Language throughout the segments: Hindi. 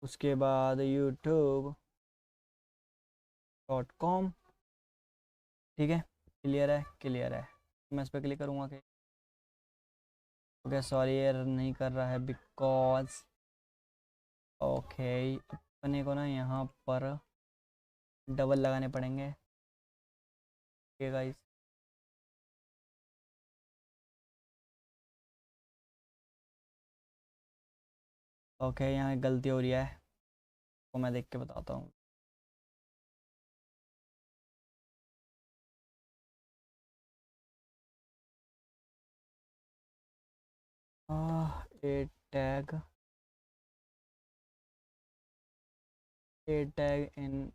उसके बाद youtube.com। ठीक है, क्लियर है, क्लियर है। मैं इस पर क्लिक करूँगा कि ओके सॉरी एरर नहीं कर रहा है बिकॉज ओके अपने को ना यहाँ पर डबल लगाने पड़ेंगे। ओके गाइस, ओके यहाँ गलती हो रही है तो मैं देख के बताता हूँ। A tag, A tag in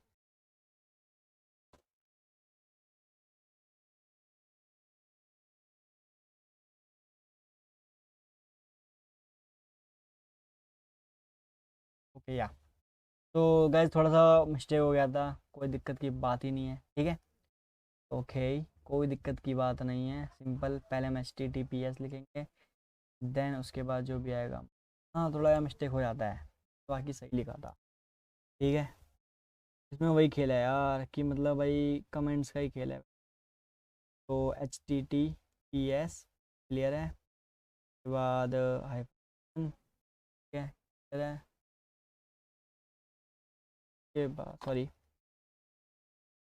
okay या तो गाइस थोड़ा सा मिस्टेक हो गया था, कोई दिक्कत की बात ही नहीं है। ठीक है, ओके कोई दिक्कत की बात नहीं है, सिंपल। पहले हम HTTPS लिखेंगे, देन उसके बाद जो भी आएगा। हाँ थोड़ा सा मिस्टेक हो जाता है, बाकी सही लिखा था। ठीक है, इसमें वही खेल है यार कि मतलब भाई कमेंट्स का ही खेल है। तो HTTPS क्लियर है, उसके बाद हाइफन, ठीक है क्लियर है, के बाद सॉरी,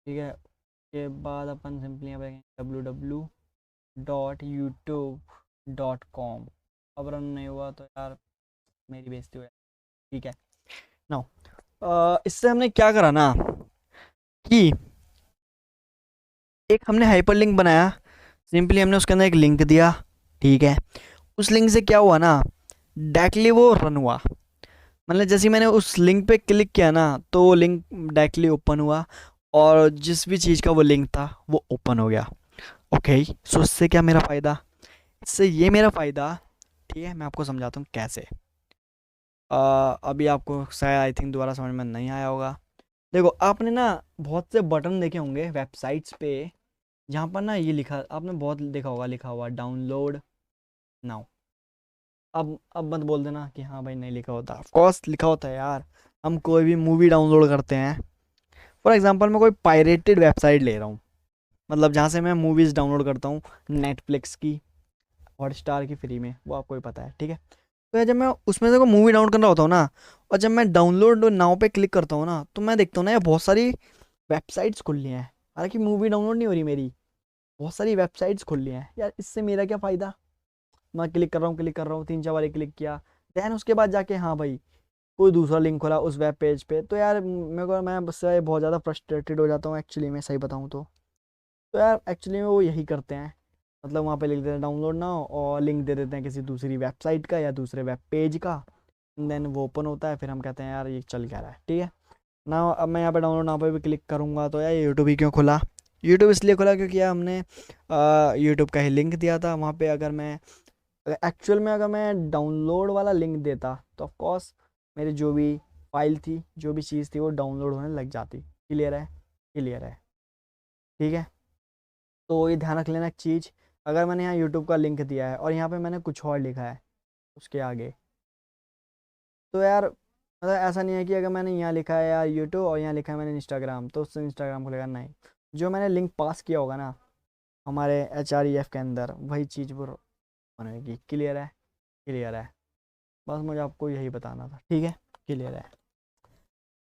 ठीक है उसके बाद अपन सिंपली यहाँ पे www.youtube.com। अब रन नहीं हुआ तो यार मेरी बेइज्जती हो जाएगी। ठीक है, नाउ इससे हमने क्या करा ना कि एक हमने हाइपरलिंक बनाया, सिंपली हमने उसके अंदर एक लिंक दिया। ठीक है, उस लिंक से क्या हुआ ना, डायरेक्टली वो रन हुआ। मतलब जैसे ही मैंने उस लिंक पे क्लिक किया ना तो वो लिंक डायरेक्टली ओपन हुआ और जिस भी चीज़ का वो लिंक था वो ओपन हो गया। ओके, सो इससे क्या मेरा फ़ायदा, इससे ये मेरा फ़ायदा, ठीक है मैं आपको समझाता हूँ कैसे। अभी आपको शायद आई थिंक दोबारा समझ में नहीं आया होगा। देखो आपने ना बहुत से बटन देखे होंगे वेबसाइट्स पे, जहाँ पर ना ये लिखा, आपने बहुत देखा होगा लिखा हुआ डाउनलोड नाउ। अब मत बोल देना कि हाँ भाई नहीं लिखा होता, ऑफ कोर्स लिखा होता है यार। हम कोई भी मूवी डाउनलोड करते हैं, फॉर एग्जांपल मैं कोई पायरेटेड वेबसाइट ले रहा हूँ, मतलब जहाँ से मैं मूवीज़ डाउनलोड करता हूँ, नेटफ्लिक्स की, हॉटस्टार की फ्री में, वो आपको ही पता है। ठीक है, तो यार जब मैं उसमें से कोई मूवी डाउनलोड करना होता हूँ ना, और जब मैं डाउनलोड नाउ पे क्लिक करता हूँ ना, तो मैं देखता हूँ ना यार बहुत सारी वेबसाइट्स खुल ली हैं। हालांकि मूवी डाउनलोड नहीं हो रही मेरी, बहुत सारी वेबसाइट्स खुल ली हैं यार। इससे मेरा क्या फ़ायदा, मैं क्लिक कर रहा हूँ, क्लिक कर रहा हूँ, 3-4 बार क्लिक किया, दैन उसके बाद जाके हाँ भाई कोई दूसरा लिंक खोला उस वेब पेज पे, तो यार मेरे को, मैं बस बहुत ज़्यादा फ्रस्ट्रेटेड हो जाता हूँ एक्चुअली में, सही बताऊँ तो यार एक्चुअली में वो यही करते हैं, मतलब वहाँ पे लिख देते हैं डाउनलोड ना हो और लिंक दे देते हैं किसी दूसरी वेबसाइट का या दूसरे वेब पेज का, देन वो ओपन होता है, फिर हम कहते हैं यार ये चल क्या रहा है। ठीक है ना, अब मैं यहाँ पे डाउनलोड ना पे भी क्लिक करूँगा तो यार यूट्यूब ही क्यों खुला, यूट्यूब इसलिए खुला क्योंकि यार हमने यूट्यूब का ही लिंक दिया था वहाँ पे। अगर मैं एक्चुअल में अगर मैं डाउनलोड वाला लिंक देता तो ऑफ कोर्स मेरी जो भी फाइल थी, जो भी चीज़ थी, वो डाउनलोड होने लग जाती। क्लियर है, क्लियर है। ठीक है, तो ये ध्यान रख लेना एक चीज़, अगर मैंने यहाँ यूट्यूब का लिंक दिया है और यहाँ पे मैंने कुछ और लिखा है उसके आगे, तो यार मतलब ऐसा नहीं है कि अगर मैंने यहाँ लिखा है यार यूट्यूब और यहाँ लिखा है मैंने इंस्टाग्राम, तो उससे इंस्टाग्राम खुलेगा, नहीं। जो मैंने लिंक पास किया होगा ना हमारे HREF के अंदर, वही चीज़ वो बनेगी। क्लियर है, क्लियर है, बस मुझे आपको यही बताना था। ठीक है, क्लियर है।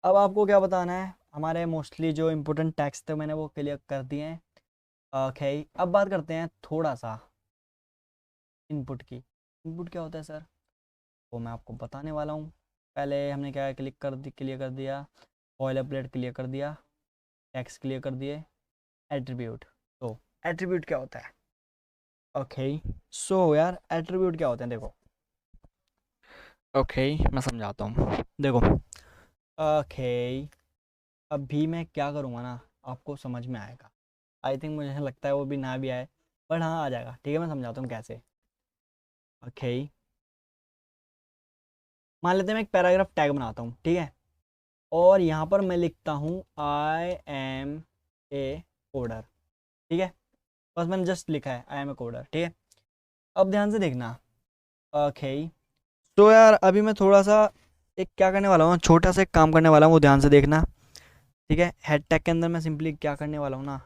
अब आपको क्या बताना है, हमारे मोस्टली जो इंपॉर्टेंट टैक्स थे मैंने वो क्लियर कर दिए हैं। ओके, अब बात करते हैं थोड़ा सा इनपुट की। इनपुट क्या होता है सर, वो मैं आपको बताने वाला हूँ। पहले हमने क्या क्लिक कर दी, क्लियर कर दिया, ऑयल अपडेट क्लियर कर दिया, टैक्स क्लियर कर दिए, एट्रीब्यूट। तो एट्रीब्यूट क्या होता है, ओके सो यार एट्रीब्यूट क्या होते हैं देखो। ओके मैं समझाता हूँ, देखो। ओके अभी मैं क्या करूँगा ना, आपको समझ में आएगा। आई थिंक मुझे लगता है वो भी ना भी आए, बट हाँ आ जाएगा। ठीक है, मैं समझाता हूँ कैसे। ओके मान लेते हैं मैं एक पैराग्राफ टैग बनाता हूँ, ठीक है, और यहाँ पर मैं लिखता हूँ आई एम ए कोडर। ठीक है, बस मैंने जस्ट लिखा है आई एम ए कोडर। ठीक है, अब ध्यान से देखना। ओके तो यार अभी मैं थोड़ा सा एक क्या करने वाला हूँ, छोटा सा एक काम करने वाला हूँ, वो ध्यान से देखना। ठीक है, हेड टैग के अंदर मैं सिंपली क्या करने वाला हूँ ना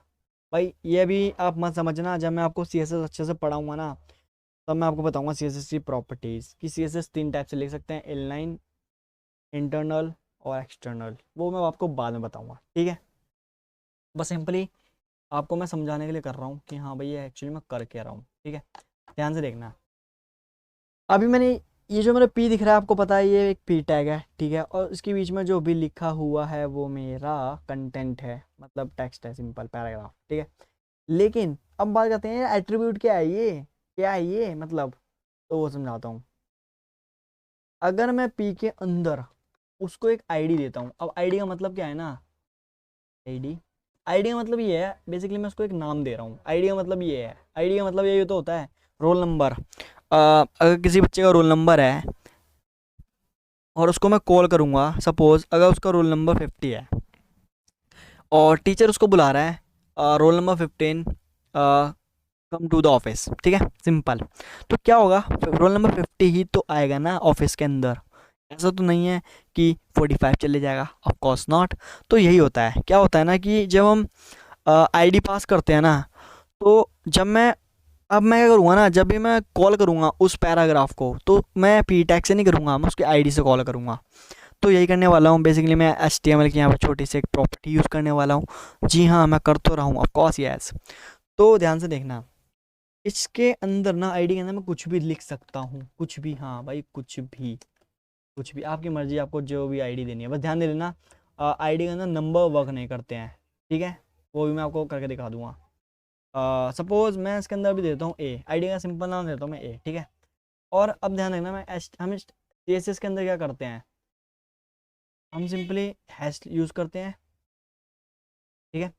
भाई, ये भी आप मत समझना, जब मैं आपको CSS अच्छे से पढ़ाऊंगा ना तब मैं आपको बताऊंगा CSS की प्रॉपर्टीज़ कि CSS 3 टाइप से लिख सकते हैं, इनलाइन, इंटरनल और एक्सटर्नल, वो मैं आपको बाद में बताऊंगा। ठीक है, बस सिंपली आपको मैं समझाने के लिए कर रहा हूँ कि हाँ भाई ये एक्चुअली मैं कर क्या रहा हूँ। ठीक है, ध्यान से देखना। अभी मैंने ये जो मेरा पी दिख रहा है आपको पता है ये एक पी टैग है। ठीक है, और इसके बीच में जो भी लिखा हुआ है वो मेरा कंटेंट है, मतलब टेक्स्ट है, सिंपल पैराग्राफ। ठीक है, लेकिन अब बात करते हैं एट्रीब्यूट क्या है, ये क्या है ये मतलब, तो वो समझाता हूँ। अगर मैं पी के अंदर उसको एक आईडी देता हूँ, अब आईडी का मतलब क्या है ना, आईडी आईडी का मतलब ये है बेसिकली मैं उसको एक नाम दे रहा हूँ। आईडी का मतलब ये है, आईडी का मतलब ये तो होता है रोल नंबर। अगर किसी बच्चे का रोल नंबर है और उसको मैं कॉल करूँगा, सपोज अगर उसका रोल नंबर 50 है और टीचर उसको बुला रहा है roll number 15 come to the office. ठीक है, सिंपल। तो क्या होगा, रोल नंबर 50 ही तो आएगा ना ऑफिस के अंदर, ऐसा तो नहीं है कि 45 चले जाएगा, ऑफ कोर्स नॉट। तो यही होता है, क्या होता है ना कि जब हम आईडी पास करते हैं ना, तो जब मैं अब मैं क्या करूँगा ना, जब भी मैं कॉल करूँगा उस पैराग्राफ को तो मैं पी टैग से नहीं करूँगा, मैं उसके आईडी से कॉल करूँगा। तो यही करने वाला हूँ बेसिकली, मैं HTML की यहाँ पर छोटी सी एक प्रॉपर्टी यूज़ करने वाला हूँ। जी हाँ, मैं कर तो रहा हूँ, ऑफ कोर्स यस। तो ध्यान से देखना, इसके अंदर ना आईडी के अंदर मैं कुछ भी लिख सकता हूँ, कुछ भी, हाँ भाई कुछ भी, कुछ भी आपकी मर्जी, आपको जो भी आईडी देनी है। बस ध्यान दे लेना आईडी के अंदर नंबर वर्क नहीं करते हैं। ठीक है, वो भी मैं आपको करके दिखा दूंगा। सपोज मैं इसके अंदर भी देता हूँ ए, आईडी का सिंपल नाम देता हूँ मैं ए। ठीक है, और अब ध्यान रखना, हम CSS के अंदर क्या करते हैं, हम सिंपली हैश यूज़ करते हैं। ठीक है,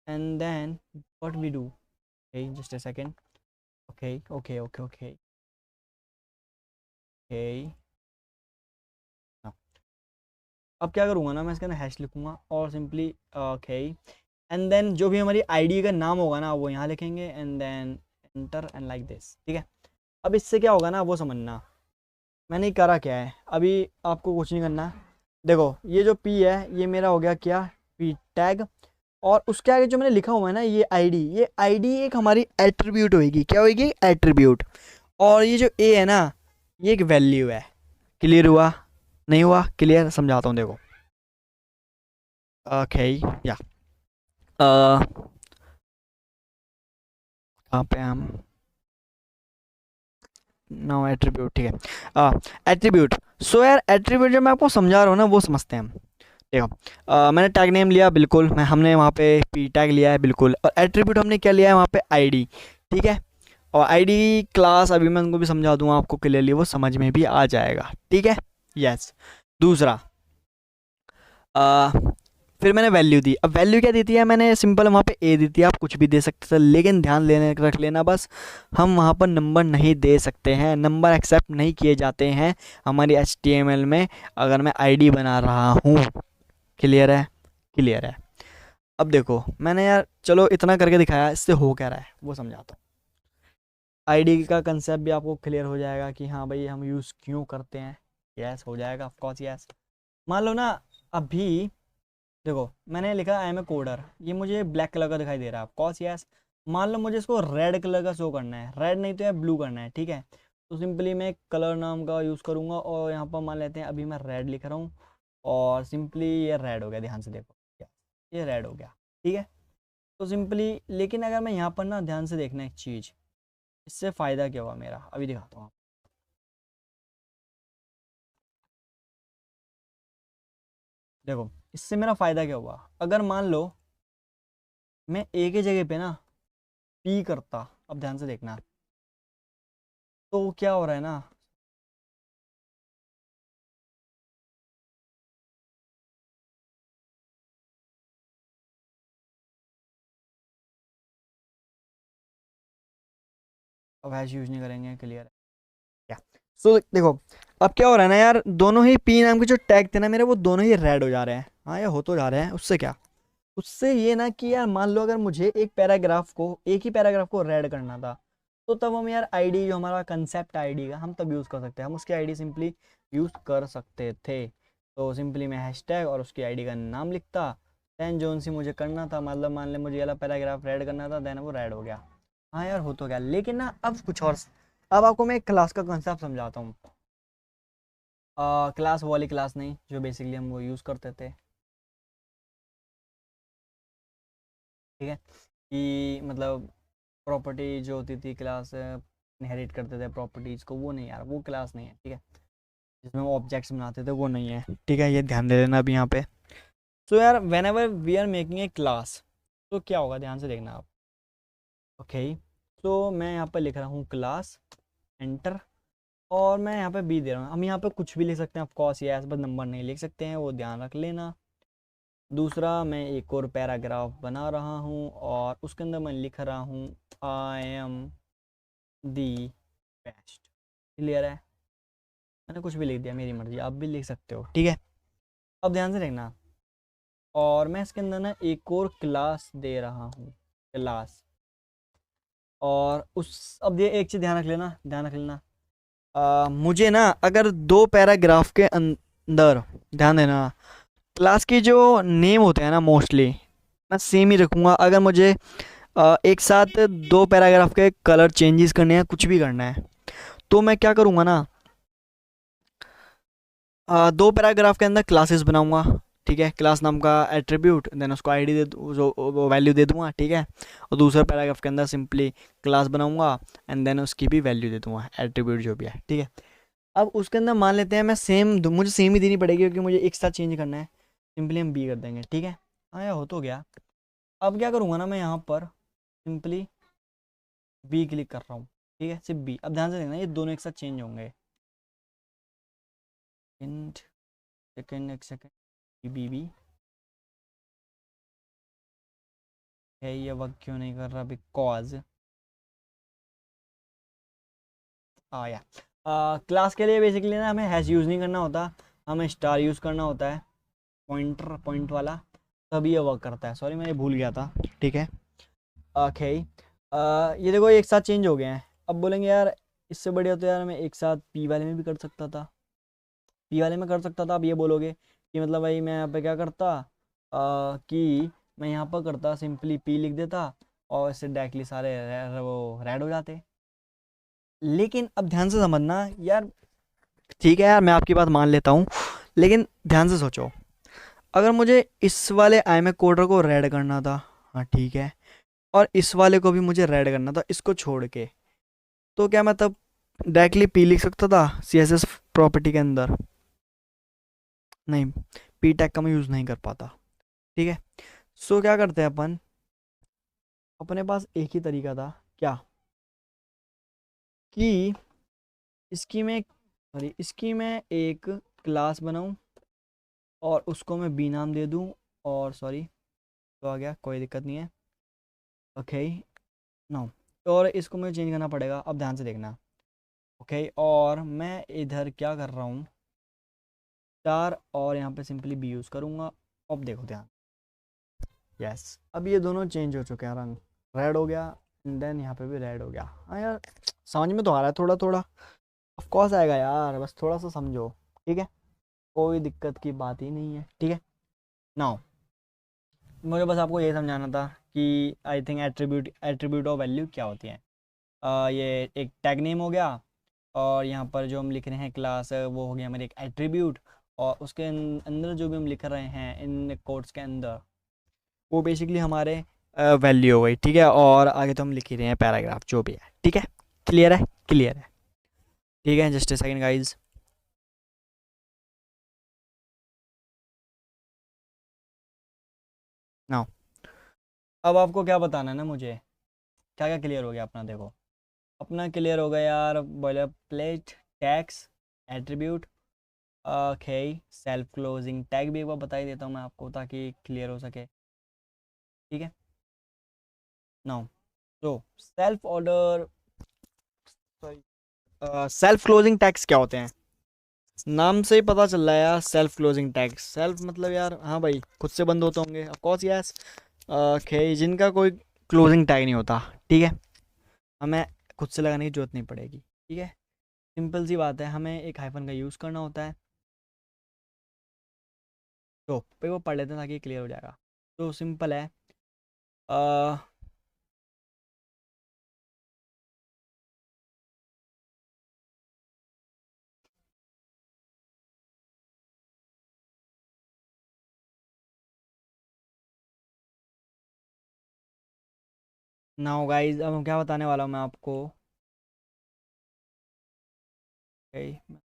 and then what we do, okay just a second, okay okay okay okay okay. अब क्या करूँगा ना, मैं इसके अंदर हैश लिखूँगा और सिंपली ओके, एंड देन जो भी हमारी आईडी का नाम होगा ना वो यहाँ लिखेंगे, and then enter and like this. ठीक है, अब इससे क्या होगा ना वो समझना, मैंने करा क्या है, अभी आपको कुछ नहीं करना। देखो ये जो पी है ये मेरा हो गया क्या, पी टैग, और उसके आगे जो मैंने लिखा हुआ है ना ये आईडी एक हमारी एट्रीब्यूट होगी, क्या होगी, एट्रीब्यूट। और ये जो ए है ना ये एक वैल्यू है। क्लियर हुआ, नहीं हुआ क्लियर, समझाता हूँ देखो। ओके, या कहाँ पे हम, नो एट्रीब्यूट। ठीक है, एट्रीब्यूट। सो यार एट्रीब्यूट जब मैं आपको समझा रहा हूँ ना वो समझते हैं हम। देखो मैंने टैग नेम लिया, बिल्कुल मैं हमने वहाँ पे पी टैग लिया है बिल्कुल, और एट्रीब्यूट हमने क्या लिया है वहाँ पे आईडी। ठीक है, और आईडी क्लास अभी मैं उनको भी समझा दूंगा आपको क्लियरली, वो समझ में भी आ जाएगा। ठीक है, यस। दूसरा फिर मैंने वैल्यू दी, अब वैल्यू क्या दी थी है मैंने, सिंपल वहाँ पे ए दी थी, आप कुछ भी दे सकते थे, लेकिन ध्यान लेने रख लेना बस, हम वहाँ पर नंबर नहीं दे सकते हैं, नंबर एक्सेप्ट नहीं किए जाते हैं हमारी HTML में अगर मैं आईडी बना रहा हूँ। क्लियर है, क्लियर है। अब देखो मैंने यार चलो इतना करके दिखाया, इससे हो क्या रहा है वो समझाता हूँ। आईडी का कंसेप्ट भी आपको क्लियर हो जाएगा कि हाँ भाई हम यूज़ क्यों करते हैं। यस हो जाएगा, ऑफ कोर्स यस। मान लो ना अभी देखो मैंने लिखा आई एम ए कोडर, ये मुझे ब्लैक कलर का दिखाई दे रहा है, ऑफ कोर्स यस। मान लो मुझे इसको रेड कलर का शो करना है, रेड नहीं तो यार ब्लू करना है। ठीक है, तो सिंपली मैं कलर नाम का यूज़ करूँगा और यहाँ पर मान लेते हैं अभी मैं रेड लिख रहा हूँ, और सिंपली ये रेड हो गया, ध्यान से देखो ये रेड हो गया। ठीक है, तो सिंपली, लेकिन अगर मैं यहाँ पर ना ध्यान से देखना एक चीज़, इससे फ़ायदा क्या हुआ मेरा अभी दिखाता हूँ। देखो इससे मेरा फ़ायदा क्या हुआ, अगर मान लो मैं ए की जगह पे ना पी करता, अब ध्यान से देखना, तो क्या हो रहा है ना, अब हैश यूज नहीं करेंगे, क्लियर है क्या। सो देखो अब क्या हो रहा है ना यार, दोनों ही पी नाम के जो टैग थे ना मेरे, वो दोनों ही रेड हो जा रहे हैं। हाँ ये हो तो जा रहे हैं, उससे क्या, उससे ये ना कि यार मान लो अगर मुझे एक ही पैराग्राफ को रेड करना था, तो तब हम यार आईडी, जो हमारा कंसेप्ट आईडी का, हम तब यूज़ कर सकते हैं, हम उसकी आईडी सिंपली यूज़ कर सकते थे। तो सिंपली मैं हैशटैग और उसकी आईडी का नाम लिखता, देन जो सी मुझे करना था, मतलब मान ले मुझे ये वाला पैराग्राफ रेड करना था, देन वो रेड हो गया। हाँ यार हो तो गया, लेकिन ना अब कुछ और। अब आपको मैं एक क्लास का कंसेप्ट समझाता हूँ। क्लास वो वाली क्लास नहीं जो बेसिकली हम वो यूज़ करते थे, ठीक है, कि मतलब प्रॉपर्टी जो होती थी क्लास इनहेरिट करते थे प्रॉपर्टीज़ को, वो नहीं यार, वो क्लास नहीं है, ठीक है, जिसमें वो ऑब्जेक्ट्स बनाते थे, वो नहीं है, ठीक है, ये ध्यान दे देना अभी यहाँ पे। सो यार whenever we are making a class, तो क्या होगा, ध्यान से देखना आप। ओके, तो मैं यहाँ पे लिख रहा हूँ क्लास, एंटर, और मैं यहाँ पे बी दे रहा हूँ। हम यहाँ पे कुछ भी लिख सकते हैं, ऑफकोर्स, ये बस नंबर नहीं लिख सकते हैं, वो ध्यान रख लेना। दूसरा, मैं एक और पैराग्राफ बना रहा हूँ और उसके अंदर मैं लिख रहा हूँ I am the best. Clear है, मैंने कुछ भी लिख दिया, मेरी मर्जी, आप भी लिख सकते हो, ठीक है। अब ध्यान से देखना, और मैं इसके अंदर ना एक और क्लास दे रहा हूँ, क्लास, और उस, अब ये एक चीज़ ध्यान रख लेना, ध्यान रख लेना, मुझे ना अगर दो पैराग्राफ के अंदर, ध्यान देना, क्लास के जो नेम होते हैं ना मोस्टली मैं सेम ही रखूँगा। अगर मुझे एक साथ दो पैराग्राफ के कलर चेंजेस करने हैं, कुछ भी करना है, तो मैं क्या करूँगा ना, दो पैराग्राफ के अंदर क्लासेस बनाऊंगा, ठीक है, क्लास नाम का एट्रीब्यूट, देन उसको आईडी दे जो वैल्यू दे दूंगा, ठीक है, और दूसरे पैराग्राफ के अंदर सिंपली क्लास बनाऊंगा एंड देन उसकी भी वैल्यू दे दूंगा, एट्रीब्यूट जो भी है, ठीक है। अब उसके अंदर मान लेते हैं मैं सेम, मुझे सेम ही देनी पड़ेगी क्योंकि मुझे एक साथ चेंज करना है, सिंपली हम बी कर देंगे, ठीक है। हाँ यार हो तो गया। अब क्या करूँगा ना, मैं यहाँ पर सिंपली बी क्लिक कर रहा हूँ, ठीक है, सिर्फ बी। अब ध्यान से देखना, ये दोनों एक साथ चेंज होंगे, सेकेंड एक सेकेंड, बी बी है, ये वर्क क्यों नहीं कर रहा, बिकॉज या क्लास के लिए बेसिकली ना हमें हैश यूज़ नहीं करना होता, हमें स्टार यूज़ करना होता है, पॉइंटर, पॉइंट वाला, तभी ये वर्क करता है। सॉरी मैं भूल गया था, ठीक है। ओके, ये देखो एक साथ चेंज हो गए हैं। अब बोलेंगे यार इससे बढ़िया तो यार मैं एक साथ पी वाले में भी कर सकता था, पी वाले में कर सकता था। अब ये बोलोगे कि मतलब भाई मैं यहाँ पे क्या करता, कि मैं यहाँ पर करता सिंपली पी लिख देता और इससे डायरेक्टली सारे वो रेड हो जाते। लेकिन अब ध्यान से समझना यार, ठीक है यार मैं आपकी बात मान लेता हूँ, लेकिन ध्यान से सोचो, अगर मुझे इस वाले आई एम ए कोडर को रेड करना था, हाँ ठीक है, और इस वाले को भी मुझे रेड करना था इसको छोड़ के, तो क्या मैं तब डायरेक्टली पी लिख सकता था सी एस एस प्रॉपर्टी के अंदर? नहीं, पी टैग का मैं यूज़ नहीं कर पाता, ठीक है। सो क्या करते हैं अपन, अपने पास एक ही तरीका था, क्या, कि इसकी मैं, सॉरी इसकी मैं एक क्लास बनाऊं और उसको मैं बी नाम दे दूं, और सॉरी तो आ गया, कोई दिक्कत नहीं है, ओके, नो, और इसको मुझे चेंज करना पड़ेगा। अब ध्यान से देखना, ओके, और मैं इधर क्या कर रहा हूँ, स्टार, और यहाँ पे सिंपली बी यूज़ करूँगा। अब देखो ध्यान, यस, अब ये दोनों चेंज हो चुके हैं, रंग रेड हो गया एंड देन यहाँ पे भी रेड हो गया। हाँ यार समझ में तो आ रहा है थोड़ा थोड़ा, ऑफ कोर्स आएगा यार, बस थोड़ा सा समझो, ठीक है, कोई दिक्कत की बात ही नहीं है, ठीक है। नाउ मुझे बस आपको ये समझाना था कि I think attribute of value क्या होती है। ये एक टैग नेम हो गया, और यहाँ पर जो हम लिख रहे हैं क्लास, वो हो गया हमारे एक एट्रीब्यूट, और उसके अंदर जो भी हम लिख रहे हैं इन कोड्स के अंदर, वो बेसिकली हमारे वैल्यू हो गई, ठीक है। और आगे तो हम लिख ही रहे हैं पैराग्राफ जो भी है, ठीक है, क्लियर है, क्लियर है, ठीक है, just a second guys. Now अब आपको क्या बताना है ना मुझे, क्या क्या क्लियर हो गया अपना, देखो अपना क्लियर हो गया यार, boiler plate, tags, attribute, okay, self closing tag भी एक बार बता ही देता हूँ मैं आपको ताकि क्लियर हो सके, ठीक है। नाउ तो self order, sorry, self closing tags क्या होते हैं, नाम से ही पता चल रहा है यार, सेल्फ क्लोजिंग टैग्स, सेल्फ मतलब यार हाँ भाई खुद से बंद होते होंगे, ऑफ कोर्स यस, ओके, जिनका कोई क्लोजिंग टैग नहीं होता, ठीक है, हमें खुद से लगाने की जरूरत नहीं पड़ेगी। ठीक है, सिंपल सी बात है, हमें एक हाइफन का यूज़ करना होता है। तो पे वो पढ़ लेते हैं ताकि क्लियर हो जाएगा। तो सिंपल है, नाउ गाइस, अब क्या बताने वाला हूँ मैं आपको। okay,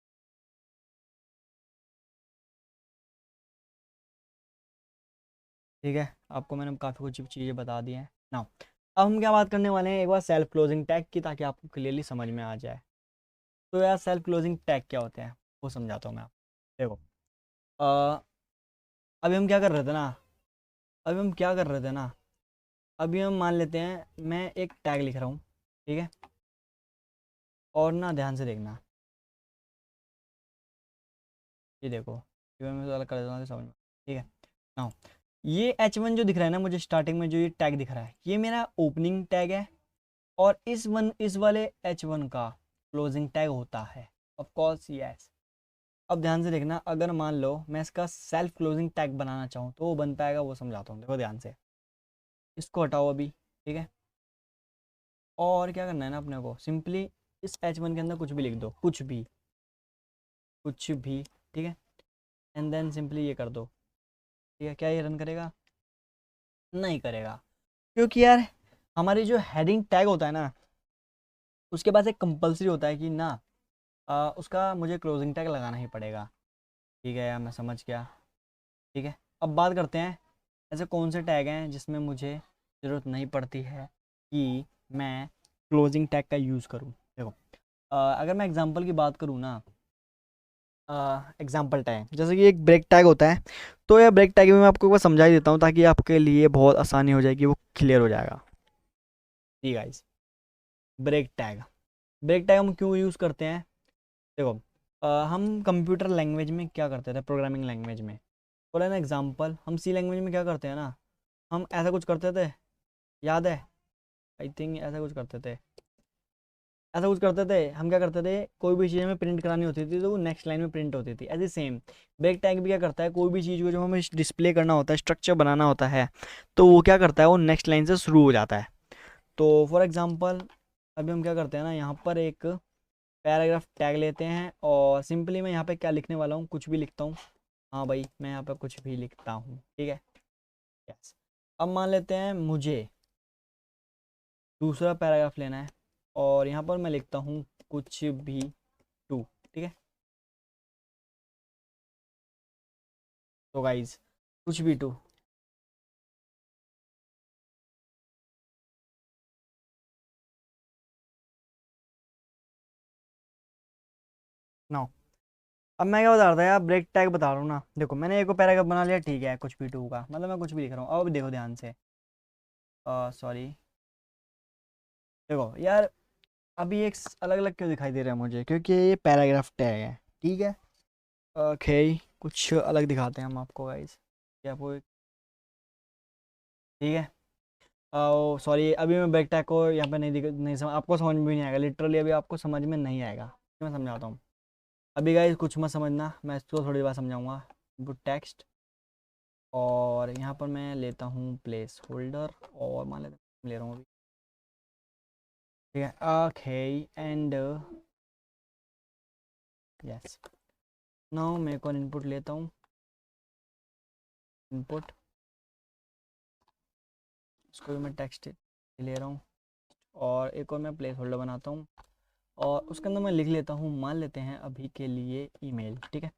ठीक है, आपको मैंने काफ़ी कुछ चीज़ें बता दी हैं। नाउ अब हम क्या बात करने वाले हैं एक बार सेल्फ क्लोजिंग टैग की, ताकि आपको क्लियरली समझ में आ जाए। तो यार सेल्फ क्लोजिंग टैग क्या होते हैं वो समझाता हूँ मैं आपको। देखो, अ, अभी हम क्या कर रहे थे ना, अभी हम क्या कर रहे थे ना, अभी हम मान लेते हैं मैं एक टैग लिख रहा हूँ। ठीक है, और ना ध्यान से देखना, ये देखो, ये मैं अलग कर देता हूँ समझ में। ठीक है, नाउ ये H1 जो दिख रहा है ना मुझे स्टार्टिंग में, जो ये टैग दिख रहा है, ये मेरा ओपनिंग टैग है। और इस वाले H1 का क्लोजिंग टैग होता है। Of course yes. अब ध्यान से देखना, अगर मान लो मैं इसका सेल्फ क्लोजिंग टैग बनाना चाहूँ तो वो बन पाएगा, वो समझाता हूँ, देखो ध्यान से। इसको हटाओ अभी। ठीक है, और क्या करना है ना अपने को, सिंपली इस H1 के अंदर कुछ भी लिख दो, कुछ भी, कुछ भी। ठीक है, एंड देन सिंपली ये कर दो। ठीक है, क्या ये रन करेगा? नहीं करेगा, क्योंकि यार हमारी जो हेडिंग टैग होता है ना, उसके पास एक कंपलसरी होता है कि ना उसका मुझे क्लोजिंग टैग लगाना ही पड़ेगा। ठीक है यार, मैं समझ गया। ठीक है, अब बात करते हैं ऐसे कौन से टैग हैं जिसमें मुझे ज़रूरत नहीं पड़ती है कि मैं क्लोजिंग टैग का यूज़ करूँ। देखो, अगर मैं एग्जांपल की बात करूँ ना, एग्जांपल टैग जैसे कि एक ब्रेक टैग होता है। तो यह ब्रेक टैग में मैं आपको एक बार समझा ही देता हूँ ताकि आपके लिए बहुत आसानी हो जाएगी, वो क्लियर हो जाएगा। ठीक guys, break tag, break tag हम क्यों यूज़ करते हैं? देखो, हम कंप्यूटर लैंग्वेज में क्या करते थे, प्रोग्रामिंग लैंग्वेज में, फॉर एन एग्जांपल हम सी लैंग्वेज में क्या करते हैं ना, हम ऐसा कुछ करते थे, याद है? आई थिंक ऐसा कुछ करते थे, ऐसा कुछ करते थे। हम क्या करते थे, कोई भी चीज़ हमें प्रिंट करानी होती थी तो वो नेक्स्ट लाइन में प्रिंट होती थी। ऐसे सेम ब्रेक टैग भी क्या करता है, कोई भी चीज़ को जो हमें डिस्प्ले करना होता है, स्ट्रक्चर बनाना होता है, तो वो क्या करता है, वो नेक्स्ट लाइन से शुरू हो जाता है। तो फॉर एग्जांपल अभी हम क्या करते हैं ना, यहाँ पर एक पैराग्राफ टैग लेते हैं और सिंपली मैं यहाँ पे क्या लिखने वाला हूँ, कुछ भी लिखता हूँ। हाँ भाई, मैं यहाँ पे कुछ भी लिखता हूँ। ठीक है, यस। अब मान लेते हैं मुझे दूसरा पैराग्राफ लेना है और यहाँ पर मैं लिखता हूँ कुछ भी टू। ठीक है, तो गाइज कुछ भी टू। नो, अब मैं क्या बता रहा था यार, ब्रेक टैग बता रहा हूँ ना। देखो, मैंने एक पैराग्राफ बना लिया, ठीक है, कुछ भी टू का मतलब मैं कुछ भी लिख रहा हूँ। अब देखो ध्यान से, सॉरी, देखो यार, अभी एक अलग अलग क्यों दिखाई दे रहा है मुझे, क्योंकि ये पैराग्राफ टैग है। ठीक है, ओके, कुछ अलग दिखाते हैं हम आपको गाइस, क्या आपको ठीक है। ओ सॉरी, अभी मैं बैक टैग को यहाँ पे नहीं समझ, आपको समझ में भी नहीं आएगा, लिटरली अभी आपको समझ में नहीं आएगा। मैं समझाता हूँ। अभी गाइस कुछ मत समझना, मैं इसको थोड़ी बार समझाऊंगा। इनपुट टेक्स्ट, और यहाँ पर मैं लेता हूँ प्लेस होल्डर, और मान लेता ले रहा हूँ अभी। ठीक है, ओके, एंड यस, नाउ मैं कौन इनपुट लेता हूँ, इनपुट, इसको भी मैं टेक्स्ट ले रहा हूँ, और एक और मैं प्लेस होल्डर बनाता हूँ, और उसके अंदर मैं लिख लेता हूँ, मान लेते हैं अभी के लिए ईमेल। ठीक है,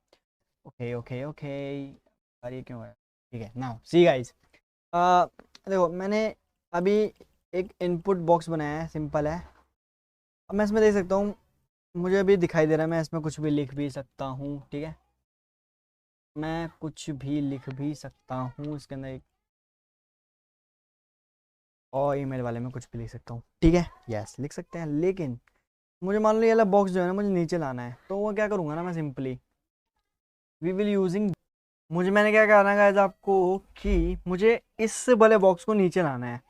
ओके ओके ओके, अरे ये क्यों है? ठीक है, नाउ सी गाइस, देखो मैंने अभी एक इनपुट बॉक्स बनाया है, सिंपल है। अब मैं इसमें देख सकता हूँ, मुझे अभी दिखाई दे रहा है, मैं इसमें कुछ भी लिख भी सकता हूँ। ठीक है, मैं कुछ भी लिख भी सकता हूँ इसके अंदर एक, और ईमेल वाले में कुछ भी लिख सकता हूँ। ठीक है, यस लिख सकते हैं, लेकिन मुझे मान लो ये वाला बॉक्स जो है ना मुझे नीचे लाना है, तो वो क्या करूँगा ना, मैं सिंपली वी विल यूजिंग, मुझे मैंने क्या कहना है गाइस आपको, कि मुझे इस वाले बॉक्स को नीचे लाना है।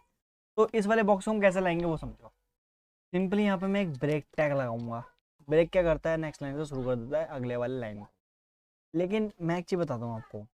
तो इस वाले बॉक्स को हम कैसे लाएंगे वो समझो। सिंपली यहाँ पे मैं एक ब्रेक टैग लगाऊंगा। ब्रेक क्या करता है, नेक्स्ट लाइन से शुरू कर देता है अगले वाले लाइन को। लेकिन मैं एक चीज़ बताता हूँ आपको,